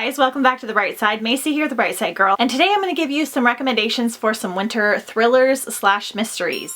guys, welcome back to The Bright Side. Macy here, The Bright Side Girl, and today I'm going to give you some recommendations for some winter thrillers slash mysteries.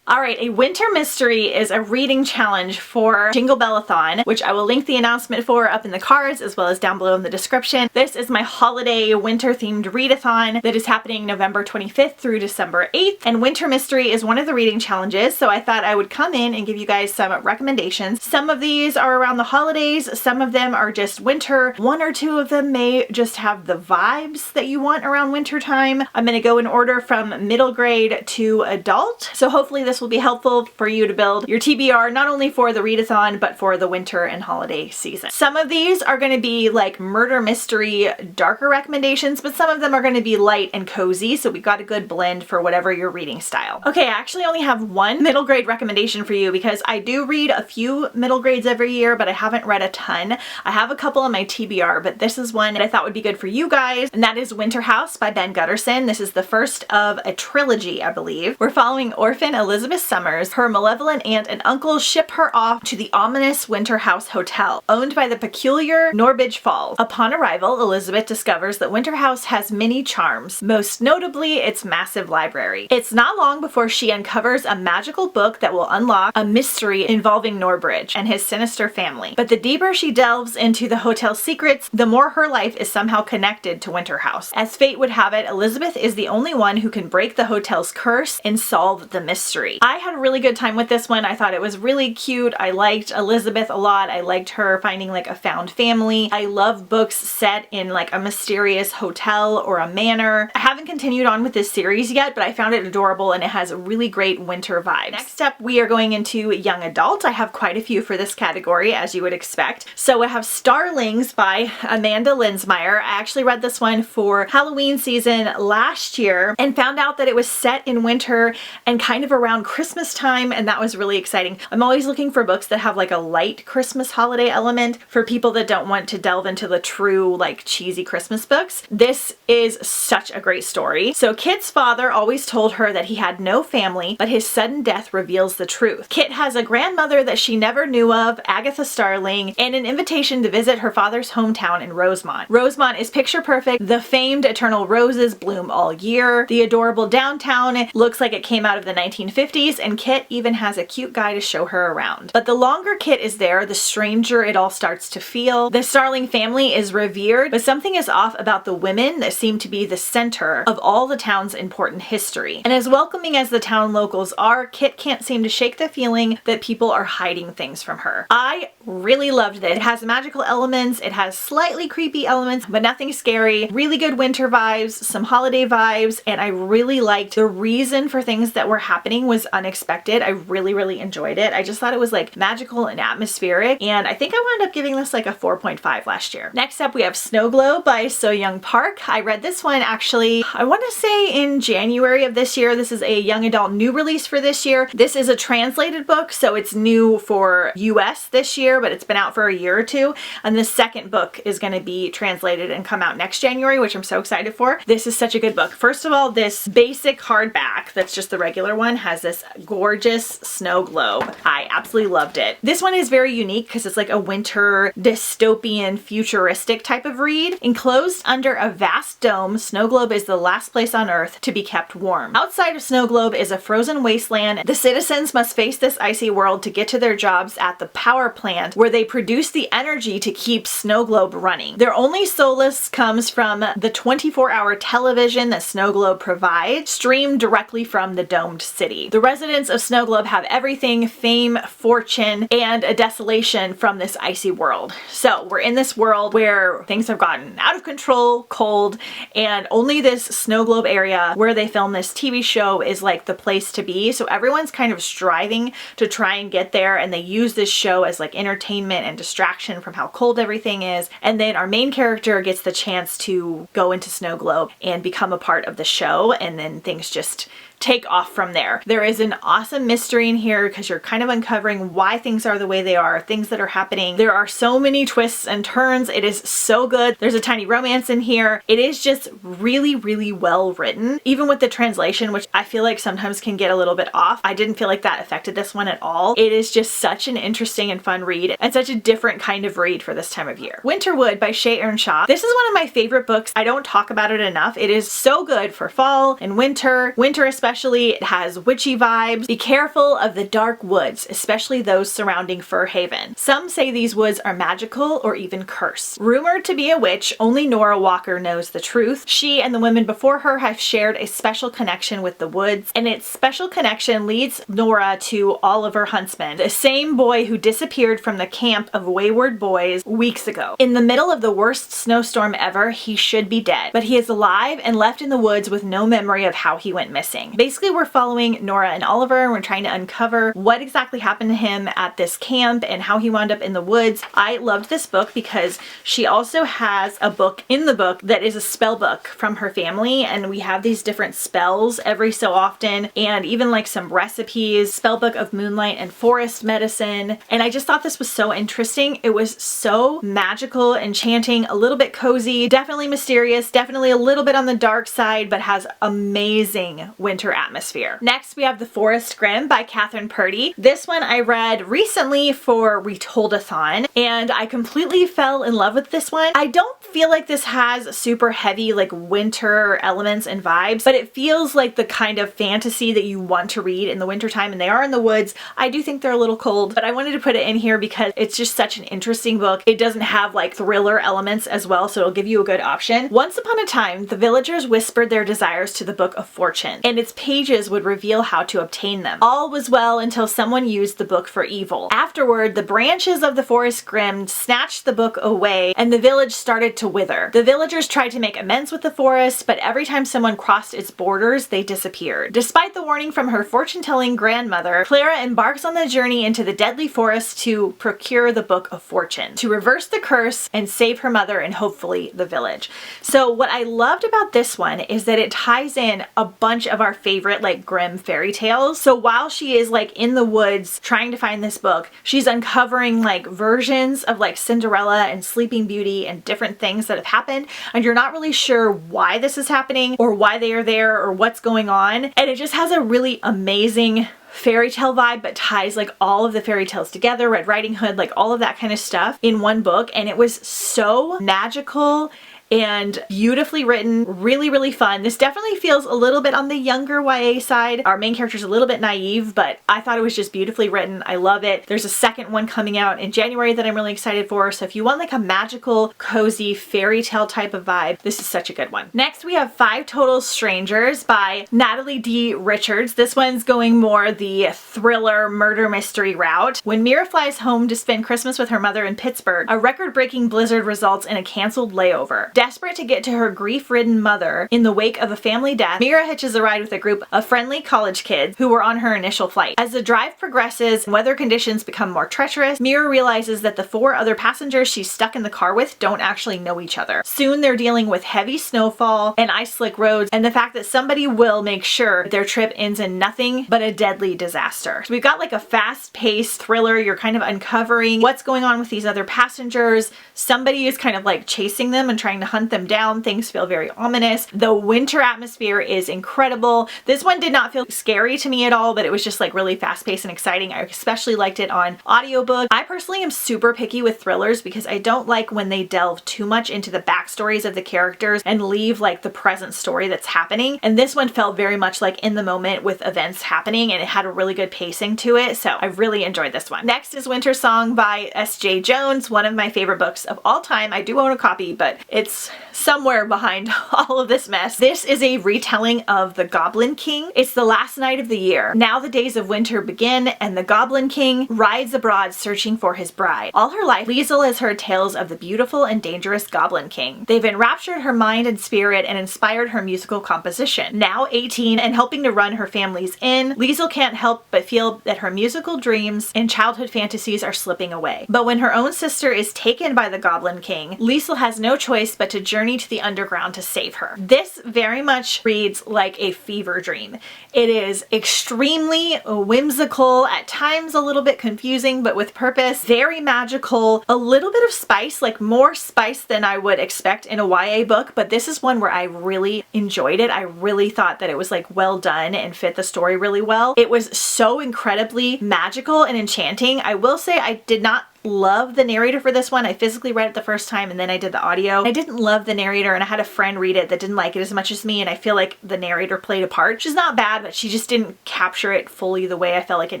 Alright, a winter mystery is a reading challenge for JINGLEBELLATHON, which I will link the announcement for up in the cards as well as down below in the description. This is my holiday winter themed readathon that is happening November 25th through December 8th, and winter mystery is one of the reading challenges, so I thought I would come in and give you guys some recommendations. Some of these are around the holidays, some of them are just winter, one or two of them may just have the vibes that you want around winter time. I'm going to go in order from middle grade to adult, so hopefully this will be helpful for you to build your TBR not only for the readathon but for the winter and holiday season. Some of these are going to be like murder mystery darker recommendations, but some of them are going to be light and cozy, so we got a good blend for whatever your reading style. Okay, I actually only have one middle grade recommendation for you because I do read a few middle grades every year, but I haven't read a ton. I have a couple on my TBR, but this is one that I thought would be good for you guys, and that is Winter House by Ben Gutterson. This is the first of a trilogy, I believe. We're following orphan Elizabeth Summers. Her malevolent aunt and uncle ship her off to the ominous Winter House Hotel, owned by the peculiar Norbridge Falls. Upon arrival, Elizabeth discovers that Winter House has many charms, most notably its massive library. It's not long before she uncovers a magical book that will unlock a mystery involving Norbridge and his sinister family. But the deeper she delves into the hotel's secrets, the more her life is somehow connected to Winter House. As fate would have it, Elizabeth is the only one who can break the hotel's curse and solve the mystery. I had a really good time with this one. I thought it was really cute. I liked Elizabeth a lot. I liked her finding like a found family. I love books set in like a mysterious hotel or a manor. I haven't continued on with this series yet, but I found it adorable and it has a really great winter vibe. Next up, we are going into young adult. I have quite a few for this category, as you would expect. So I have Starlings by Amanda Linsmeyer. I actually read this one for Halloween season last year and found out that it was set in winter and kind of around Christmas time, and that was really exciting. I'm always looking for books that have like a light Christmas holiday element for people that don't want to delve into the true like cheesy Christmas books. This is such a great story. So Kit's father always told her that he had no family, but his sudden death reveals the truth. Kit has a grandmother that she never knew of, Agatha Starling, and an invitation to visit her father's hometown in Rosemont. Rosemont is picture perfect. The famed eternal roses bloom all year. The adorable downtown looks like it came out of the 1950s, and Kit even has a cute guy to show her around. But the longer Kit is there, the stranger it all starts to feel. The Starling family is revered, but something is off about the women that seem to be the center of all the town's important history. And as welcoming as the town locals are, Kit can't seem to shake the feeling that people are hiding things from her. I really loved this. It has magical elements, it has slightly creepy elements, but nothing scary. Really good winter vibes, some holiday vibes, and I really liked the reason for things that were happening was unexpected. I really enjoyed it. I just thought it was like magical and atmospheric, and I think I wound up giving this like a 4.5 last year. Next up, we have Snow Globe by So Young Park. I read this one actually, I want to say in January of this year. This is a young adult new release for this year. This is a translated book, so it's new for US this year, but it's been out for a year or two, and the second book is going to be translated and come out next January, which I'm so excited for. This is such a good book. First of all, this basic hardback, that's just the regular one, has this gorgeous snow globe. I absolutely loved it. This one is very unique because it's like a winter dystopian futuristic type of read. Enclosed under a vast dome, Snow Globe is the last place on Earth to be kept warm. Outside of Snow Globe is a frozen wasteland. The citizens must face this icy world to get to their jobs at the power plant where they produce the energy to keep Snow Globe running. Their only solace comes from the 24-hour television that Snow Globe provides, streamed directly from the domed city. The residents of Snow Globe have everything: fame, fortune, and a desolation from this icy world. So we're in this world where things have gotten out of control, cold, and only this Snow Globe area where they film this TV show is like the place to be. So everyone's kind of striving to try and get there, and they use this show as like entertainment and distraction from how cold everything is. And then our main character gets the chance to go into Snow Globe and become a part of the show, and then things just take off from there. There is an awesome mystery in here because you're kind of uncovering why things are the way they are, things that are happening. There are so many twists and turns. It is so good. There's a tiny romance in here. It is just really, really well written. Even with the translation, which I feel like sometimes can get a little bit off, I didn't feel like that affected this one at all. It is just such an interesting and fun read and such a different kind of read for this time of year. Winterwood by Shea Earnshaw. This is one of my favorite books. I don't talk about it enough. It is so good for fall and winter. Winter especially. It has witchy vibes. Be careful of the dark woods, especially those surrounding Fir Haven. Some say these woods are magical or even cursed. Rumored to be a witch, only Nora Walker knows the truth. She and the women before her have shared a special connection with the woods, and its special connection leads Nora to Oliver Huntsman, the same boy who disappeared from the camp of wayward boys weeks ago. In the middle of the worst snowstorm ever, he should be dead, but he is alive and left in the woods with no memory of how he went missing. Basically, we're following Nora and Oliver, and we're trying to uncover what exactly happened to him at this camp and how he wound up in the woods. I loved this book because she also has a book in the book that is a spell book from her family, and we have these different spells every so often, and even like some recipes, spell book of moonlight and forest medicine, and I just thought this was so interesting. It was so magical, enchanting, a little bit cozy, definitely mysterious, definitely a little bit on the dark side, but has amazing winter atmosphere. Next, we have The Forest Grimm by Catherine Purdy. This one I read recently for Retoldathon, and I completely fell in love with this one. I don't feel like this has super heavy like winter elements and vibes, but it feels like the kind of fantasy that you want to read in the wintertime, and they are in the woods. I do think they're a little cold, but I wanted to put it in here because it's just such an interesting book. It doesn't have like thriller elements as well, so it'll give you a good option. Once upon a time, the villagers whispered their desires to the Book of Fortune, and its pages would reveal how to obtain them. All was well until someone used the book for evil. Afterward, the branches of the Forest Grimm snatched the book away, and the village started to wither. The villagers tried to make amends with the forest, but every time someone crossed its borders, they disappeared. Despite the warning from her fortune-telling grandmother, Clara embarks on the journey into the deadly forest to procure the Book of Fortune, to reverse the curse and save her mother and hopefully the village. So what I loved about this one is that it ties in a bunch of our favorite like Grimm fairy tales. So while she is like in the woods trying to find this book, she's uncovering like versions of like Cinderella and Sleeping Beauty and different things that have happened, and you're not really sure why this is happening or why they are there or what's going on. And it just has a really amazing fairy tale vibe, but ties like all of the fairy tales together, Red Riding Hood, like all of that kind of stuff in one book. And it was so magical and beautifully written, really, really fun. This definitely feels a little bit on the younger YA side. Our main character's a little bit naive, but I thought it was just beautifully written. I love it. There's a second one coming out in January that I'm really excited for. So if you want like a magical, cozy, fairy tale type of vibe, this is such a good one. Next, we have 5 Total Strangers by Natalie D. Richards. This one's going more the thriller murder mystery route. When Mira flies home to spend Christmas with her mother in Pittsburgh, a record-breaking blizzard results in a canceled layover. Desperate to get to her grief-ridden mother in the wake of a family death, Mira hitches a ride with a group of friendly college kids who were on her initial flight. As the drive progresses and weather conditions become more treacherous, Mira realizes that the 4 other passengers she's stuck in the car with don't actually know each other. Soon they're dealing with heavy snowfall and ice-slick roads, and the fact that somebody will make sure their trip ends in nothing but a deadly disaster. So we've got like a fast-paced thriller. You're kind of uncovering what's going on with these other passengers. Somebody is kind of like chasing them and trying to hunt them down. Things feel very ominous. The winter atmosphere is incredible. This one did not feel scary to me at all, but it was just like really fast-paced and exciting. I especially liked it on audiobook. I personally am super picky with thrillers because I don't like when they delve too much into the backstories of the characters and leave like the present story that's happening. And this one felt very much like in the moment with events happening, and it had a really good pacing to it. So I really enjoyed this one. Next is Winter Song by S.J. Jones, one of my favorite books of all time. I do own a copy, but it's somewhere behind all of this mess. This is a retelling of The Goblin King. It's the last night of the year. Now the days of winter begin, and the Goblin King rides abroad searching for his bride. All her life, Liesel has heard tales of the beautiful and dangerous Goblin King. They've enraptured her mind and spirit and inspired her musical composition. Now 18 and helping to run her family's inn, Liesel can't help but feel that her musical dreams and childhood fantasies are slipping away. But when her own sister is taken by the Goblin King, Liesel has no choice but but to journey to the underground to save her. This very much reads like a fever dream. It is extremely whimsical, at times a little bit confusing, but with purpose, very magical, a little bit of spice, like more spice than I would expect in a YA book, but this is one where I really enjoyed it. I really thought that it was like well done and fit the story really well. It was so incredibly magical and enchanting. I will say I did not love the narrator for this one. I physically read it the first time and then I did the audio. I didn't love the narrator, and I had a friend read it that didn't like it as much as me, and I feel like the narrator played a part. She's not bad, but she just didn't capture it fully the way I felt like it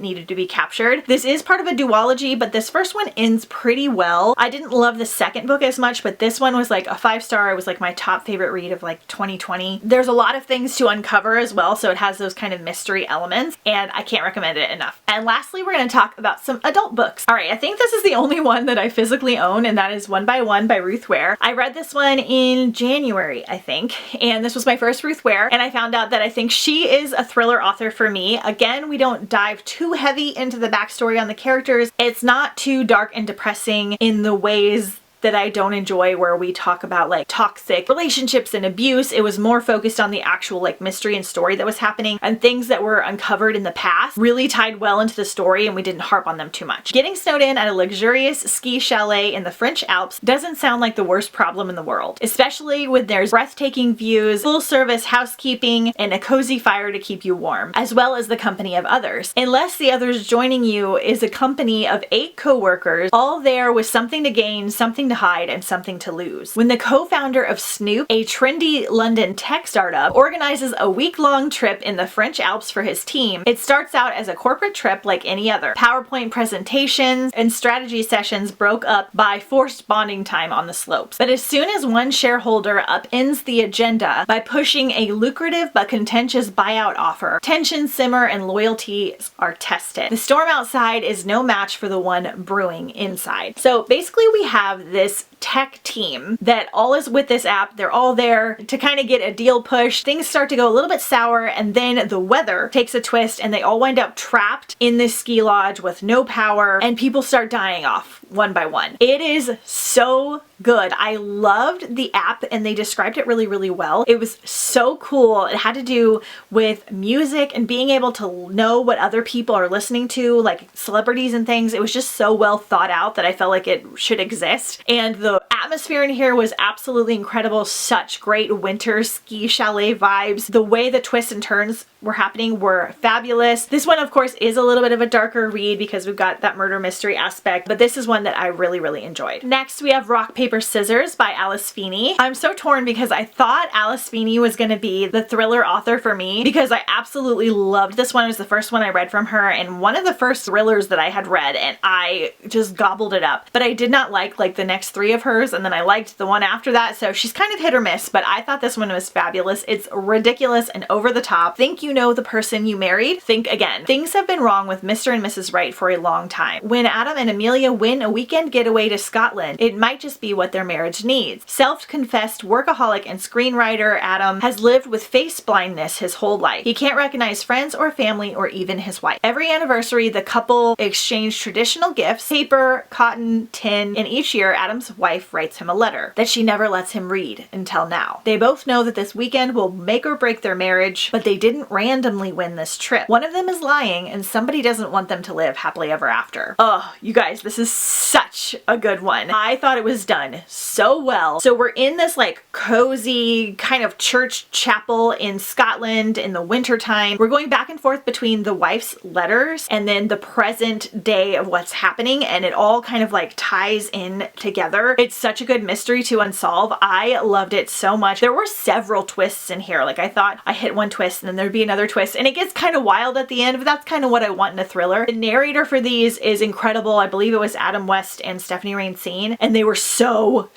needed to be captured. This is part of a duology, but this first one ends pretty well. I didn't love the second book as much, but this one was like a 5-star. It was like my top favorite read of like 2020. There's a lot of things to uncover as well, so it has those kind of mystery elements, and I can't recommend it enough. And lastly, we're going to talk about some adult books. All right, I think this is the only one that I physically own, and that is One by One by Ruth Ware. I read this one in January, I think, and this was my first Ruth Ware, and I found out that I think she is a thriller author for me. Again, we don't dive too heavy into the backstory on the characters. It's not too dark and depressing in the ways that I don't enjoy, where we talk about like toxic relationships and abuse. It was more focused on the actual like mystery and story that was happening, and things that were uncovered in the past really tied well into the story, and we didn't harp on them too much. Getting snowed in at a luxurious ski chalet in the French Alps doesn't sound like the worst problem in the world, especially when there's breathtaking views, full service housekeeping, and a cozy fire to keep you warm, as well as the company of others. Unless the others joining you is a company of 8 co-workers, all there with something to gain, something to hide, and something to lose. When the co-founder of Snoop, a trendy London tech startup, organizes a week-long trip in the French Alps for his team, it starts out as a corporate trip like any other. PowerPoint presentations and strategy sessions broke up by forced bonding time on the slopes. But as soon as one shareholder upends the agenda by pushing a lucrative but contentious buyout offer, tensions simmer and loyalties are tested. The storm outside is no match for the one brewing inside. So basically we have this tech team that all is with this app. They're all there to kind of get a deal push. Things start to go a little bit sour, and then the weather takes a twist and they all wind up trapped in this ski lodge with no power, and people start dying off one by one. It is so good. I loved the app, and they described it really, really well. It was so cool. It had to do with music and being able to know what other people are listening to, like celebrities and things. It was just so well thought out that I felt like it should exist. And the atmosphere in here was absolutely incredible. Such great winter ski chalet vibes. The way the twists and turns were happening were fabulous. This one, of course, is a little bit of a darker read because we've got that murder mystery aspect, but this is one that I really, really enjoyed. Next, we have Rock, Paper, Scissors by Alice Feeney. I'm so torn because I thought Alice Feeney was going to be the thriller author for me, because I absolutely loved this one. It was the first one I read from her, and one of the first thrillers that I had read, and I just gobbled it up. But I did not like the next 3 of hers, and then I liked the one after that, so she's kind of hit or miss, but I thought this one was fabulous. It's ridiculous and over the top. Think you know the person you married? Think again. Things have been wrong with Mr. and Mrs. Wright for a long time. When Adam and Amelia win a weekend getaway to Scotland, it might just be what their marriage needs. Self-confessed workaholic and screenwriter Adam has lived with face blindness his whole life. He can't recognize friends or family or even his wife. Every anniversary, the couple exchange traditional gifts, paper, cotton, tin, and each year Adam's wife writes him a letter that she never lets him read until now. They both know that this weekend will make or break their marriage, but they didn't randomly win this trip. One of them is lying, and somebody doesn't want them to live happily ever after. Oh, you guys, this is such a good one. I thought it was done so well. So we're in this like cozy kind of church chapel in Scotland in the winter time. We're going back and forth between the wife's letters and then the present day of what's happening, and it all kind of like ties in together. It's such a good mystery to unsolve. I loved it so much. There were several twists in here. Like I thought I hit one twist and then there'd be another twist, and it gets kind of wild at the end, but that's kind of what I want in a thriller. The narrator for these is incredible. I believe it was Adam West and Stephanie Rainsine, and they were so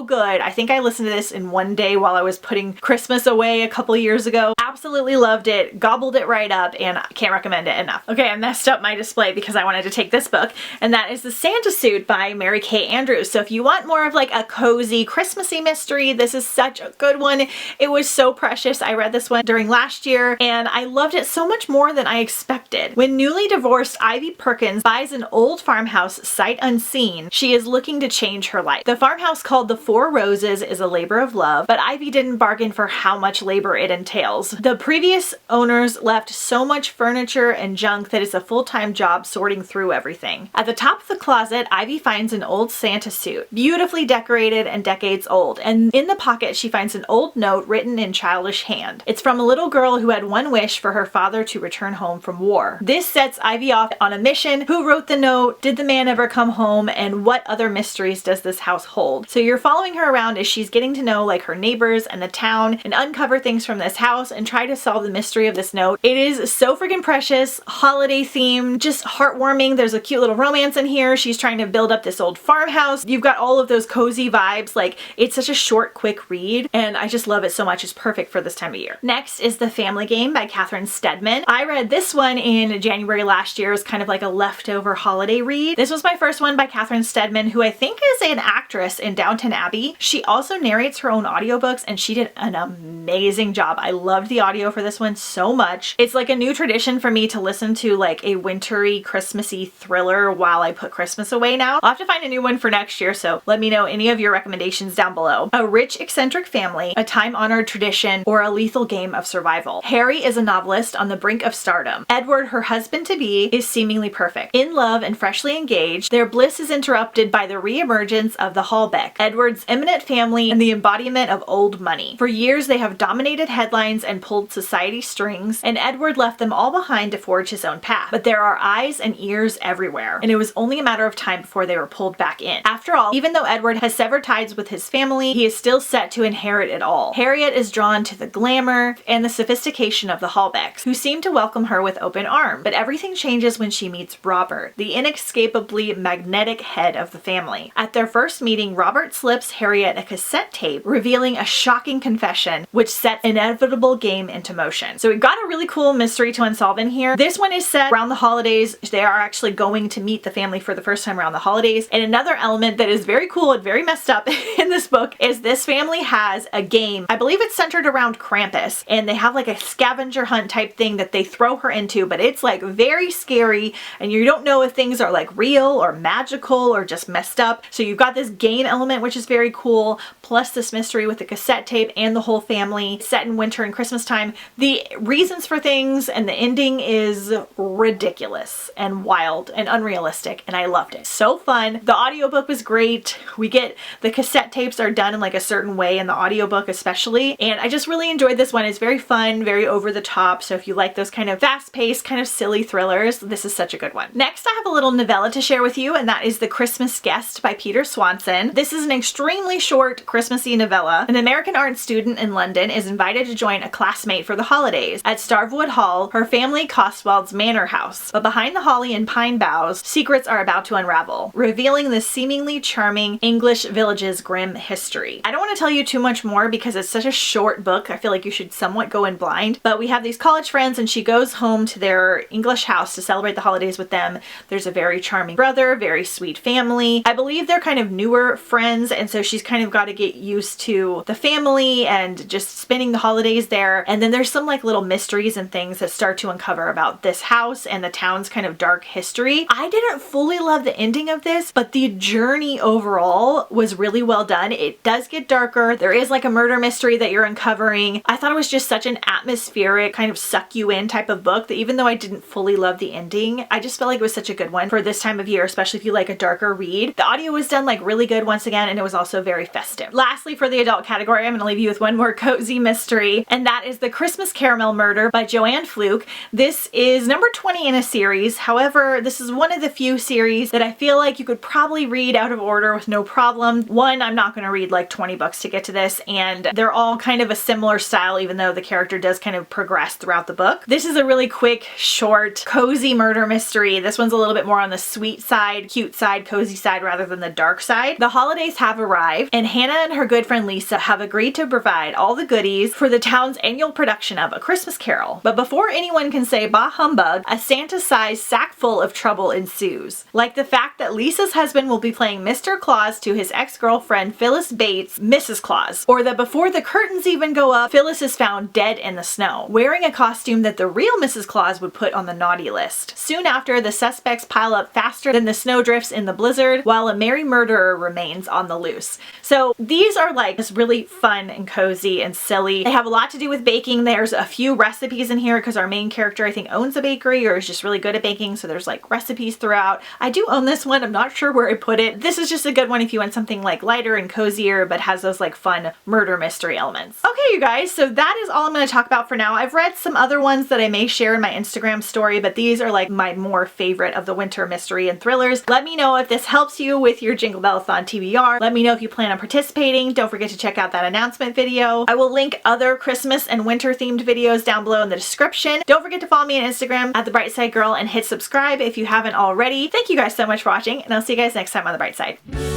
good. I think I listened to this in one day while I was putting Christmas away a couple years ago. Absolutely loved it, gobbled it right up, and I can't recommend it enough. Okay, I messed up my display because I wanted to take this book, and that is The Santa Suit by Mary Kay Andrews. So if you want more of like a cozy Christmassy mystery, this is such a good one. It was so precious. I read this one during last year, and I loved it so much more than I expected. When newly divorced Ivy Perkins buys an old farmhouse sight unseen, she is looking to change her life. The farmhouse, called the Four Roses, is a labor of love, but Ivy didn't bargain for how much labor it entails. The previous owners left so much furniture and junk that it's a full-time job sorting through everything. At the top of the closet, Ivy finds an old Santa suit, beautifully decorated and decades old, and in the pocket she finds an old note written in childish hand. It's from a little girl who had one wish for her father to return home from war. This sets Ivy off on a mission. Who wrote the note? Did the man ever come home? And what other mysteries does this house hold? So you're following her around as she's getting to know like her neighbors and the town and uncover things from this house and try to solve the mystery of this note. It is so freaking precious, holiday themed, just heartwarming. There's a cute little romance in here. She's trying to build up this old farmhouse. You've got all of those cozy vibes. Like, it's such a short, quick read, and I just love it so much. It's perfect for this time of year. Next is The Family Game by Catherine Steadman. I read this one in January last year as kind of like a leftover holiday read. This was my first one by Catherine Steadman, who I think is an actress in Downton Abbey. She also narrates her own audiobooks, and she did an amazing job. I loved the audio for this one so much. It's like a new tradition for me to listen to like a wintry, Christmassy thriller while I put Christmas away now. I'll have to find a new one for next year, so let me know any of your recommendations down below. A rich, eccentric family, a time-honored tradition, or a lethal game of survival. Harry is a novelist on the brink of stardom. Edward, her husband-to-be, is seemingly perfect. In love and freshly engaged, their bliss is interrupted by the re-emergence of the Hallbeck, Edward's eminent family and the embodiment of old money. For years, they have dominated headlines and pulled society strings, and Edward left them all behind to forge his own path. But there are eyes and ears everywhere, and it was only a matter of time before they were pulled back in. After all, even though Edward has severed ties with his family, he is still set to inherit it all. Harriet is drawn to the glamour and the sophistication of the Hallbecks, who seem to welcome her with open arms. But everything changes when she meets Robert, the inescapably magnetic head of the family. At their first meeting, Robert slips Harriet a cassette tape, revealing a shocking confession, which sets an inevitable game into motion. So we've got a really cool mystery to unsolve in here. This one is set around the holidays. They are actually going to meet the family for the first time around the holidays. And another element that is very cool and very messed up in this book is this family has a game. I believe it's centered around Krampus, and they have like a scavenger hunt type thing that they throw her into, but it's like very scary, and you don't know if things are like real or magical or just messed up. So you've got this game element, which is very cool, plus this mystery with the cassette tape and the whole family set in winter and Christmas time. The reasons for things and the ending is ridiculous and wild and unrealistic, and I loved it. So fun. The audiobook was great. We get the cassette tapes are done in like a certain way in the audiobook especially, and I just really enjoyed this one. It's very fun, very over the top, so if you like those kind of fast-paced, kind of silly thrillers, this is such a good one. Next, I have a little novella to share with you, and that is The Christmas Guest by Peter Swanson. This is an extremely short Christmassy novella. An American art student in London is invited to join a classmate for the holidays at Starwood Hall, her family Costwald's manor house. But behind the holly and pine boughs, secrets are about to unravel, revealing the seemingly charming English village's grim history. I don't want to tell you too much more because it's such a short book. I feel like you should somewhat go in blind, but we have these college friends and she goes home to their English house to celebrate the holidays with them. There's a very charming brother, very sweet family. I believe they're kind of newer friends, and so she's kind of got to get used to the family and just spending the holidays there. And then there's some like little mysteries and things that start to uncover about this house and the town's kind of dark history. I didn't fully love the ending of this, but the journey overall was really well done. It does get darker. There is like a murder mystery that you're uncovering. I thought it was just such an atmospheric kind of suck you in type of book that even though I didn't fully love the ending, I just felt like it was such a good one for this time of year, especially if you like a darker read. The audio was done like really good once again, and it was also very festive. Lastly, for the adult category, I'm going to leave you with one more cozy mystery, and that is The Christmas Caramel Murder by Joanne Fluke. This is number 20 in a series. However, this is one of the few series that I feel like you could probably read out of order with no problem. One, I'm not going to read like 20 books to get to this, and they're all kind of a similar style even though the character does kind of progress throughout the book. This is a really quick, short, cozy murder mystery. This one's a little bit more on the sweet side, cute side, cozy side rather than the dark side. The holidays have arrived, and Hannah and her good friend Lisa have agreed to provide all the goodies for the town's annual production of A Christmas Carol. But before anyone can say bah humbug, a Santa-sized sack full of trouble ensues. Like the fact that Lisa's husband will be playing Mr. Claus to his ex-girlfriend and Phyllis Bates, Mrs. Claus, or that before the curtains even go up, Phyllis is found dead in the snow, wearing a costume that the real Mrs. Claus would put on the naughty list. Soon after, the suspects pile up faster than the snowdrifts in the blizzard, while a merry murderer remains on the loose. So these are like just really fun and cozy and silly. They have a lot to do with baking. There's a few recipes in here because our main character, I think, owns a bakery or is just really good at baking, so there's like recipes throughout. I do own this one. I'm not sure where I put it. This is just a good one if you want something like lighter and cozier but has those like fun murder mystery elements. Okay, you guys, so that is all I'm going to talk about for now. I've read some other ones that I may share in my Instagram story, but these are like my more favorite of the winter mystery and thrillers. Let me know if this helps you with your Jingle Bellathon TBR. Let me know if you plan on participating. Don't forget to check out that announcement video. I will link other Christmas and winter themed videos down below in the description. Don't forget to follow me on Instagram at The Bright Side Girl and hit subscribe if you haven't already. Thank you guys so much for watching, and I'll see you guys next time on The Bright Side.